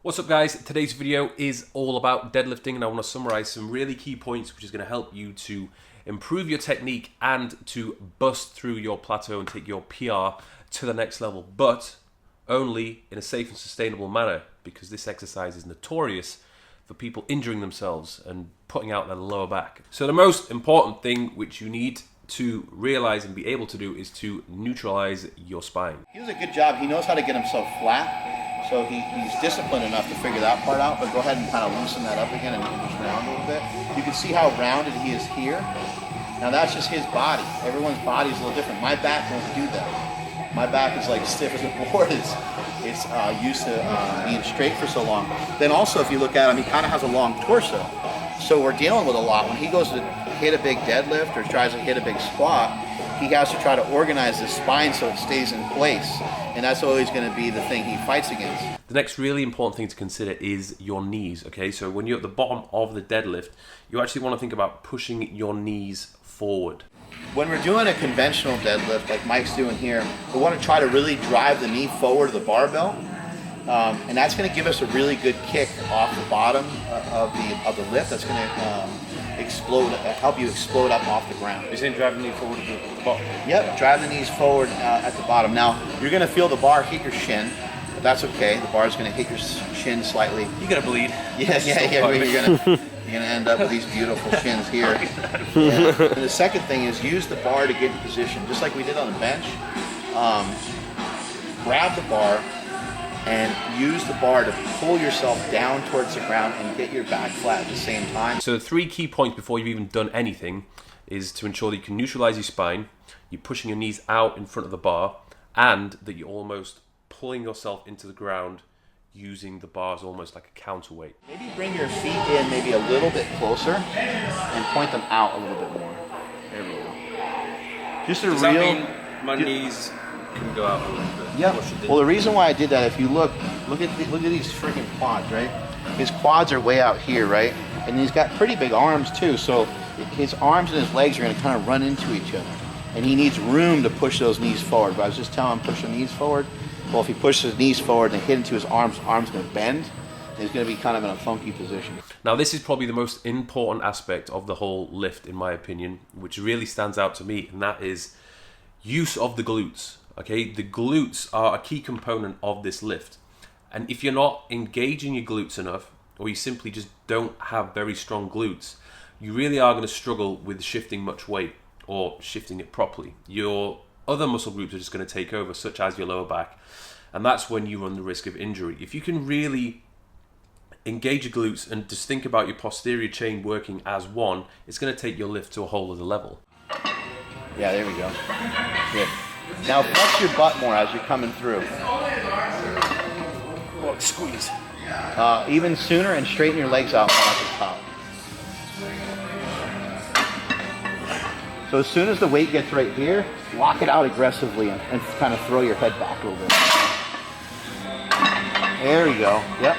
What's up guys, today's video is all about deadlifting and I want to summarize some really key points which is going to help you to improve your technique and to bust through your plateau and take your PR to the next level, but only in a safe and sustainable manner, because this exercise is notorious for people injuring themselves and putting out their lower back. So the most important thing which you need to realize and be able to do is to neutralize your spine. He does a good job. He knows how to get himself flat, so he's disciplined enough to figure that part out, but go ahead and kind of loosen that up again and move around a little bit. You can see how rounded he is here. Now that's just his body. Everyone's body is a little different. My back won't do that. My back is like stiff as a board. It's used to being straight for so long. Then also, if you look at him, he kind of has a long torso. So we're dealing with a lot. When he goes to hit a big deadlift or tries to hit a big squat, he has to try to organize his spine so it stays in place. And that's always going to be the thing he fights against. The next really important thing to consider is your knees, okay? So when you're at the bottom of the deadlift, you actually want to think about pushing your knees forward. When we're doing a conventional deadlift, like Mike's doing here, we want to try to really drive the knee forward to the barbell. And that's going to give us a really good kick off the bottom of the lift. That's going to help you explode up off the ground. You're saying drive the knee forward at the bottom? Yep, drive the knees forward at the bottom. Now, you're going to feel the bar hit your shin, but that's okay. The bar is going to hit your shin slightly. You're going to bleed. You're going to end up with these beautiful shins here. Yeah. And the second thing is use the bar to get in position, just like we did on the bench. Grab the bar and use the bar to pull yourself down towards the ground and get your back flat at the same time. So the three key points before you've even done anything is to ensure that you can neutralize your spine, you're pushing your knees out in front of the bar, and that you're almost pulling yourself into the ground using the bar as almost like a counterweight. Maybe bring your feet in maybe a little bit closer and point them out a little bit more. There we go. Just Does that mean my knees can go out a little bit? Yeah. Well, the reason why I did that, if you look at these freaking quads, right? His quads are way out here, right? And he's got pretty big arms too. So his arms and his legs are going to kind of run into each other, and he needs room to push those knees forward. But I was just telling him push the knees forward. Well, if he pushes his knees forward and they hit into his arms going to bend. He's going to be kind of in a funky position. Now, this is probably the most important aspect of the whole lift, in my opinion, which really stands out to me, and that is use of the glutes. Okay, the glutes are a key component of this lift, and if you're not engaging your glutes enough, or you simply just don't have very strong glutes, you really are going to struggle with shifting much weight or shifting it properly. Your other muscle groups are just going to take over, such as your lower back, and that's when you run the risk of injury. If you can really engage your glutes and just think about your posterior chain working as one, it's going to take your lift to a whole other level. Yeah, there we go. Good. Now flex your butt more as you're coming through. Oh, squeeze. Even sooner, and straighten your legs out more at the top. So as soon as the weight gets right here, lock it out aggressively and kind of throw your head back a little bit. There we go. Yep.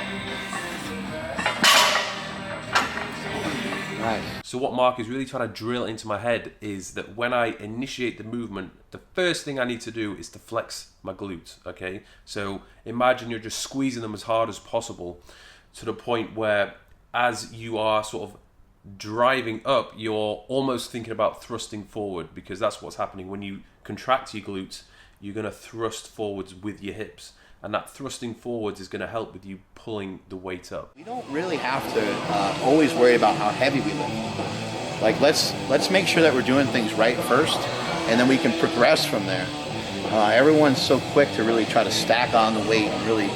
Nice. So what Mark is really trying to drill into my head is that when I initiate the movement, the first thing I need to do is to flex my glutes, okay? So imagine you're just squeezing them as hard as possible to the point where as you are sort of driving up, you're almost thinking about thrusting forward, because that's what's happening. When you contract your glutes, you're going to thrust forwards with your hips. And that thrusting forwards is going to help with you pulling the weight up. We don't really have to always worry about how heavy we lift. Like let's make sure that we're doing things right first, and then we can progress from there. Everyone's so quick to really try to stack on the weight, and really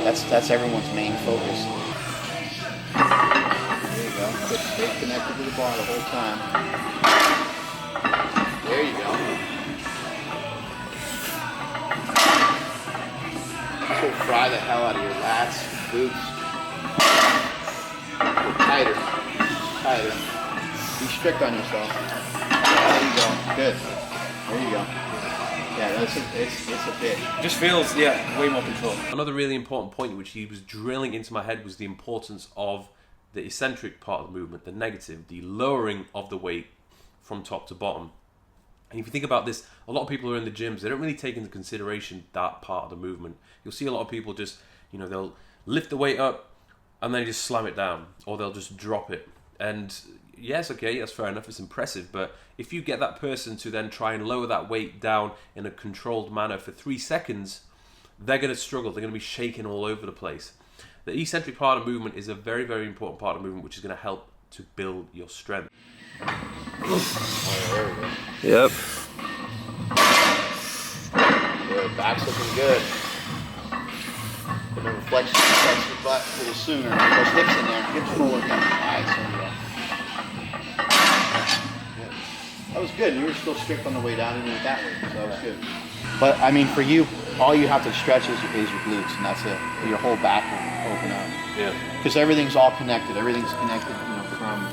that's everyone's main focus. There you go. Stay connected to the bar the whole time. There you go. This will fry the hell out of your lats, glutes. Tighter. Be strict on yourself. There you go. Good. There you go. Yeah, it's a bit. Just feels, way more control. Another really important point which he was drilling into my head was the importance of the eccentric part of the movement, the negative, the lowering of the weight from top to bottom. And if you think about this, a lot of people who are in the gyms, they don't really take into consideration that part of the movement. You'll see a lot of people just, they'll lift the weight up, and then just slam it down, or they'll just drop it. And yes, okay, that's fair enough, it's impressive, but if you get that person to then try and lower that weight down in a controlled manner for 3 seconds, they're going to struggle, they're going to be shaking all over the place. The eccentric part of movement is a very, very important part of movement, which is going to help to build your strength. Yep. Good, back's looking good. Put the flex your butt a little sooner. Those hips in there, hips forward. Nice, there we go. Good. That was good. You were still strict on the way down and you went that way, so that was good. But I mean, for you, all you have to stretch is your glutes, and that's it. Your whole back will open up. Yeah. Because everything's all connected. Everything's connected, from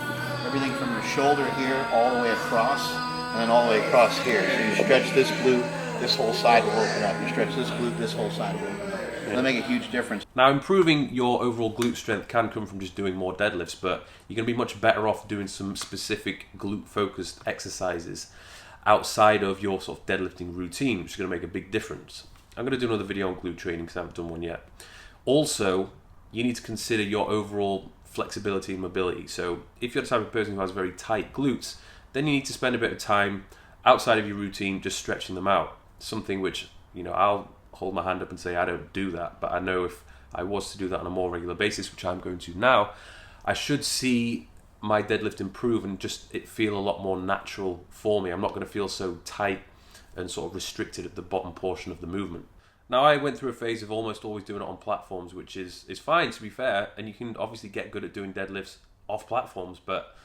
everything from your shoulder here all the way across, and then all the way across here. So you stretch this glute, this whole side will open up. You stretch this glute, this whole side will open up. It'll make a huge difference. Now, improving your overall glute strength can come from just doing more deadlifts, but you're going to be much better off doing some specific glute-focused exercises outside of your sort of deadlifting routine, which is going to make a big difference. I'm going to do another video on glute training because I haven't done one yet. Also, you need to consider your overall flexibility and mobility. So if you're the type of person who has very tight glutes, then you need to spend a bit of time outside of your routine just stretching them out. Something which, I'll hold my hand up and say I don't do that, but I know if I was to do that on a more regular basis, which I'm going to now, I should see my deadlift improve and just it feel a lot more natural for me. I'm not going to feel so tight and sort of restricted at the bottom portion of the movement. Now, I went through a phase of almost always doing it on platforms, which is fine, to be fair, and you can obviously get good at doing deadlifts off platforms, but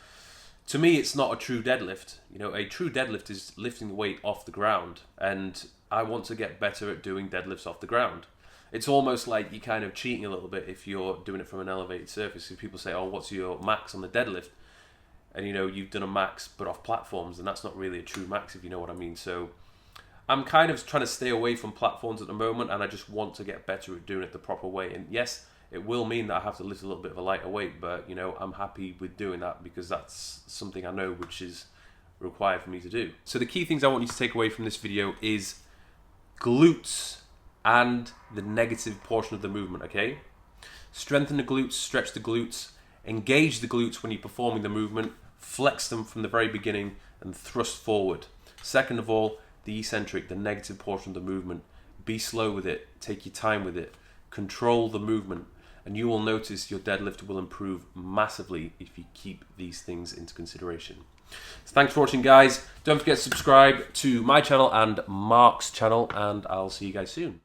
to me, it's not a true deadlift. A true deadlift is lifting the weight off the ground, and I want to get better at doing deadlifts off the ground. It's almost like you're kind of cheating a little bit if you're doing it from an elevated surface. If people say, oh, what's your max on the deadlift? And you've done a max but off platforms, and that's not really a true max, if you know what I mean. So I'm kind of trying to stay away from platforms at the moment, and I just want to get better at doing it the proper way. And yes, it will mean that I have to lift a little bit of a lighter weight, but I'm happy with doing that because that's something I know which is required for me to do. So the key things I want you to take away from this video is glutes and the negative portion of the movement, okay? Strengthen the glutes, stretch the glutes, engage the glutes when you're performing the movement, flex them from the very beginning, and thrust forward. Second of all, the eccentric, the negative portion of the movement. Be slow with it, take your time with it, control the movement, and you will notice your deadlift will improve massively if you keep these things into consideration. So thanks for watching, guys. Don't forget to subscribe to my channel and Mark's channel, and I'll see you guys soon.